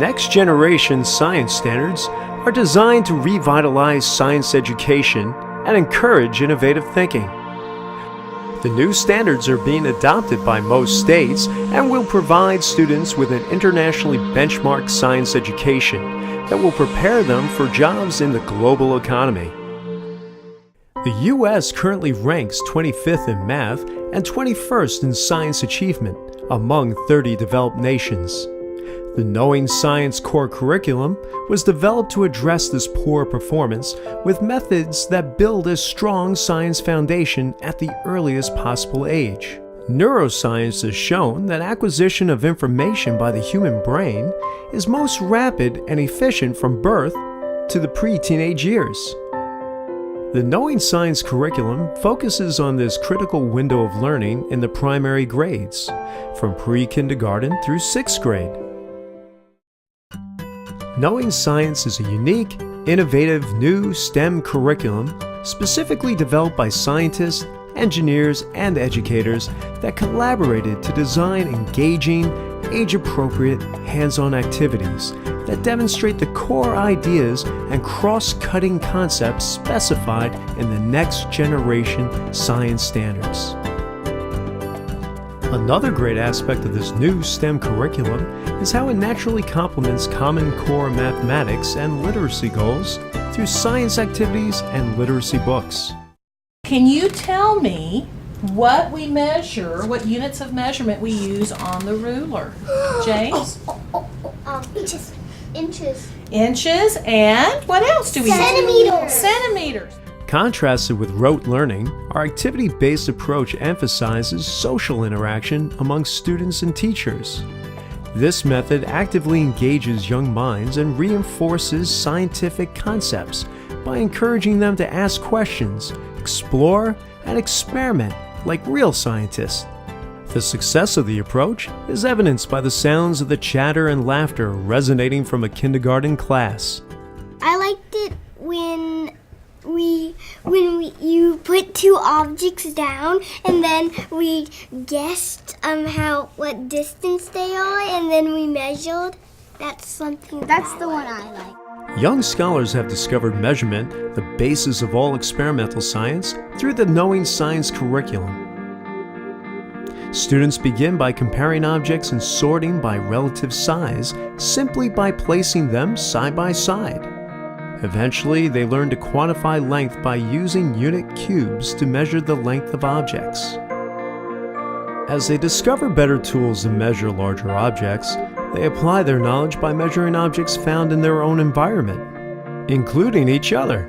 Next generation science standards are designed to revitalize science education and encourage innovative thinking. The new standards are being adopted by most states and will provide students with an internationally benchmarked science education that will prepare them for jobs in the global economy. The U.S. currently ranks 25th in math and 21st in science achievement among 30 developed nations. The Knowing Science core curriculum was developed to address this poor performance with methods that build a strong science foundation at the earliest possible age. Neuroscience has shown that acquisition of information by the human brain is most rapid and efficient from birth to the pre-teenage years. The Knowing Science curriculum focuses on this critical window of learning in the primary grades, from pre-kindergarten through 6th grade. Knowing Science is a unique, innovative new STEM curriculum specifically developed by scientists, engineers, and educators that collaborated to design engaging, age-appropriate, hands-on activities that demonstrate the core ideas and cross-cutting concepts specified in the next generation science standards. Another great aspect of this new STEM curriculum is how it naturally complements Common Core mathematics and literacy goals through science activities and literacy books. Can you tell me what we measure, what units of measurement we use on the ruler? James? Inches. Inches, and what else do we use? Centimeters. Centimeters. Contrasted with rote learning, our activity-based approach emphasizes social interaction among students and teachers. This method actively engages young minds and reinforces scientific concepts by encouraging them to ask questions, explore, and experiment like real scientists. The success of the approach is evidenced by the sounds of the chatter and laughter resonating from a kindergarten class. I liked it when you put two objects down and then we guessed what distance they are and then we measured. That's the one I like. Young scholars have discovered measurement, the basis of all experimental science, through the Knowing Science curriculum. Students begin by comparing objects and sorting by relative size simply by placing them side by side. Eventually, they learn to quantify length by using unit cubes to measure the length of objects. As they discover better tools to measure larger objects, they apply their knowledge by measuring objects found in their own environment, including each other.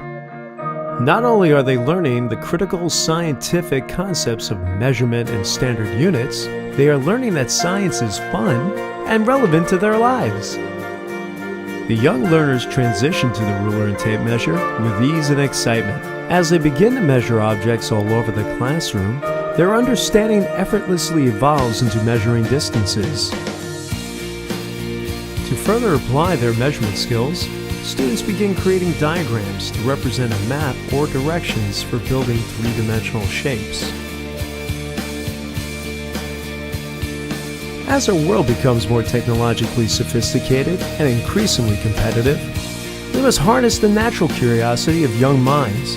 Not only are they learning the critical scientific concepts of measurement and standard units, they are learning that science is fun and relevant to their lives. The young learners transition to the ruler and tape measure with ease and excitement. As they begin to measure objects all over the classroom, their understanding effortlessly evolves into measuring distances. To further apply their measurement skills, students begin creating diagrams to represent a map or directions for building three-dimensional shapes. As our world becomes more technologically sophisticated and increasingly competitive, we must harness the natural curiosity of young minds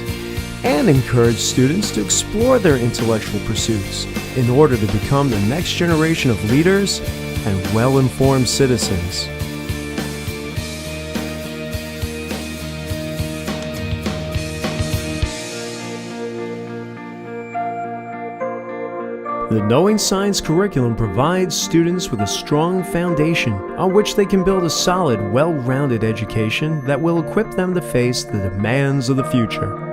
and encourage students to explore their intellectual pursuits in order to become the next generation of leaders and well-informed citizens. The Knowing Science curriculum provides students with a strong foundation on which they can build a solid, well-rounded education that will equip them to face the demands of the future.